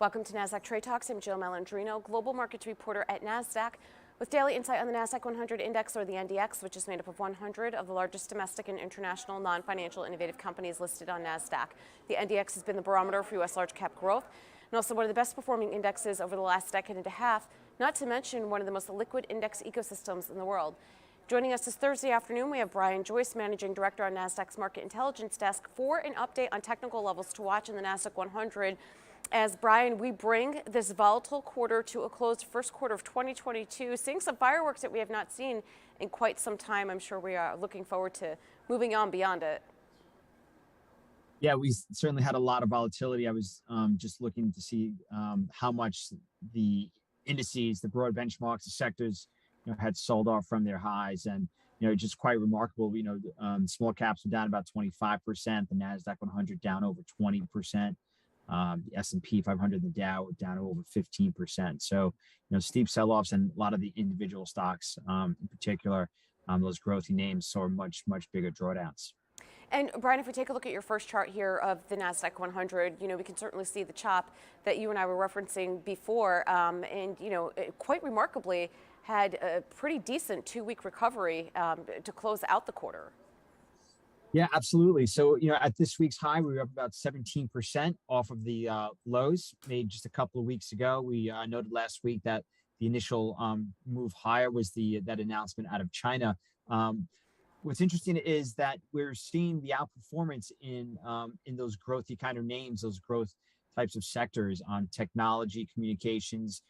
Welcome to Nasdaq Trade Talks. I'm Jill Malandrino, global markets reporter at Nasdaq, with daily insight on the Nasdaq 100 index, or the NDX, which is made up of 100 of the largest domestic and international non-financial innovative companies listed on Nasdaq. The NDX has been the barometer for U.S. large cap growth and also one of the best performing indexes over the last decade and a half, not to mention one of the most liquid index ecosystems in the world. Joining us this Thursday afternoon, we have Joyce, Managing Director on Nasdaq's Market Intelligence Desk, for an update on technical levels to watch in the Nasdaq 100. As Brian, we bring this volatile quarter to a close, first quarter of 2022, seeing some fireworks that we have not seen in quite some time. I'm sure we are looking forward to moving on beyond it. Yeah, we certainly had a lot of volatility. I was just looking to see how much the indices, the broad benchmarks, the sectors, had sold off from their highs, and just quite remarkable. Small caps were down about 25%, the Nasdaq 100 down over 20%. The S&P 500, the Dow down over 15%. So, steep sell-offs, and a lot of the individual stocks, in particular, those growthy names, saw much bigger drawdowns. And Brian, if we take a look at your first chart here of the Nasdaq 100, we can certainly see the chop that you and I were referencing before, and it quite remarkably had a pretty decent 2-week recovery to close out the quarter. Yeah, absolutely. So, at this week's high, we were up about 17% off of the lows made just a couple of weeks ago. We noted last week that the initial move higher was that announcement out of China. What's interesting is that we're seeing the outperformance in those growthy kind of names, those growth types of sectors on technology, communications,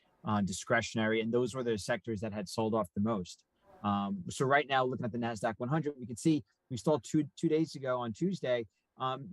discretionary, and those were the sectors that had sold off the most. So right now, looking at the Nasdaq 100, we can see we stalled two days ago on Tuesday.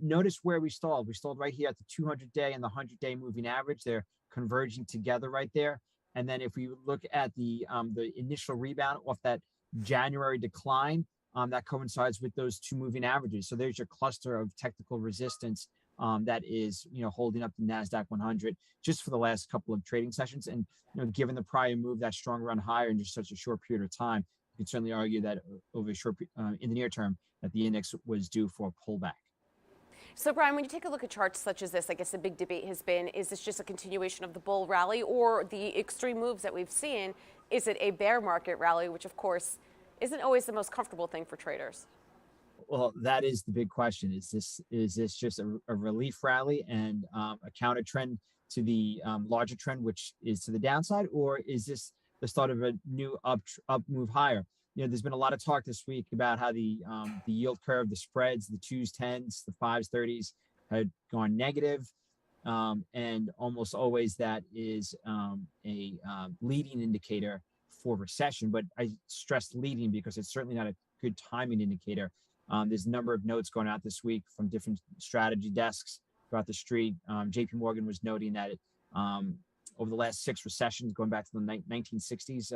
Notice where we stalled. We stalled right here at the 200-day and the 100-day moving average. They're converging together right there. And then if we look at the initial rebound off that January decline, that coincides with those two moving averages. So there's your cluster of technical resistance that is, holding up the Nasdaq 100 just for the last couple of trading sessions. And given the prior move, that strong run higher in just such a short period of time, you can certainly argue that over a short in the near term that the index was due for a pullback. So, Brian, when you take a look at charts such as this, I guess the big debate has been, is this just a continuation of the bull rally or the extreme moves that we've seen? Is it a bear market rally, which, of course, isn't always the most comfortable thing for traders? Well, that is the big question. Is this just a relief rally and a counter trend to the larger trend, which is to the downside, or is this the start of a new up move higher? There's been a lot of talk this week about how the yield curve, the spreads, the 2s, 10s, the 5s, 30s had gone negative, and almost always that is a leading indicator for recession. But I stress leading because it's certainly not a good timing indicator. There's a number of notes going out this week from different strategy desks throughout the street. JP Morgan was noting that over the last 6 recessions, going back to the 1960s,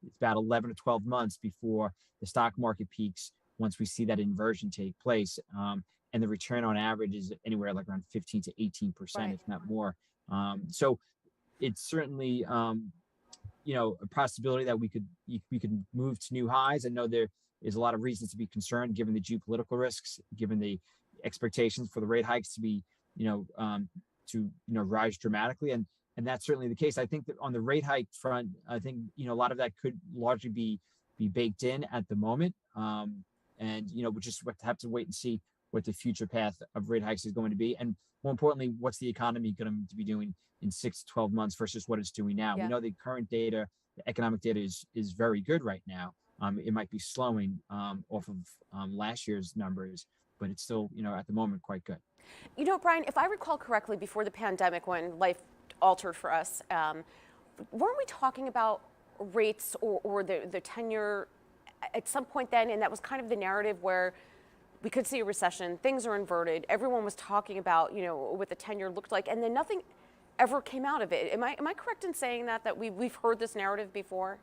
it's about 11 to 12 months before the stock market peaks once we see that inversion take place. And the return on average is anywhere like around 15 to 18%, right, if not more. So it's certainly a possibility that we could move to new highs. I know there is a lot of reasons to be concerned given the geopolitical risks, given the expectations for the rate hikes to be, rise dramatically. And that's certainly the case. I think that on the rate hike front, I think, a lot of that could largely be baked in at the moment. And, we just have to wait and see what the future path of rate hikes is going to be. And more importantly, what's the economy going to be doing in 6 to 12 months versus what it's doing now? Yeah. We know the current data, the economic data is very good right now. It might be slowing off of last year's numbers, but it's still, at the moment, quite good. Brian, if I recall correctly, before the pandemic, when life altered for us, weren't we talking about rates or the 10-year at some point then? And that was kind of the narrative where we could see a recession, things are inverted. Everyone was talking about, what the 10-year looked like, and then nothing ever came out of it. Am I correct in saying that we've heard this narrative before?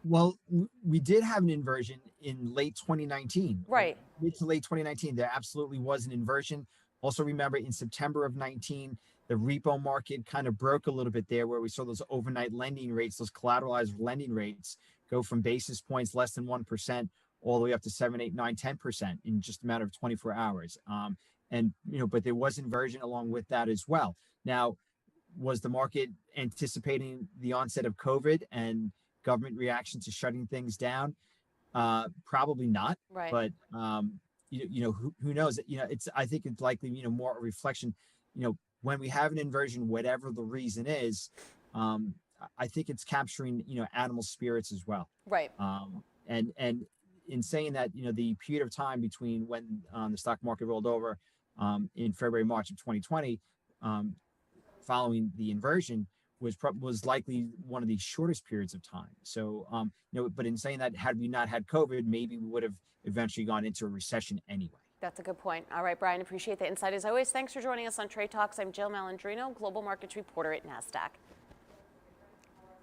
Well, we did have an inversion in late 2019. Right. Mid to late 2019, there absolutely was an inversion. Also, remember in September of 19, the repo market kind of broke a little bit there, where we saw those overnight lending rates, those collateralized lending rates, go from basis points less than 1% all the way up to 7, 8, 9, 10% in just a matter of 24 hours. But there was inversion along with that as well. Now, was the market anticipating the onset of COVID and government reaction to shutting things down? Probably not. Right. But who knows? I think it's likely more a reflection. When we have an inversion, whatever the reason is, I think it's capturing animal spirits as well. Right. And in saying that, the period of time between when the stock market rolled over in February, March of 2020, following the inversion, was likely one of the shortest periods of time. So, but in saying that, had we not had COVID, maybe we would have eventually gone into a recession anyway. That's a good point. All right, Brian, appreciate the insight as always. Thanks for joining us on Trade Talks. I'm Jill Malandrino, Global Markets Reporter at Nasdaq.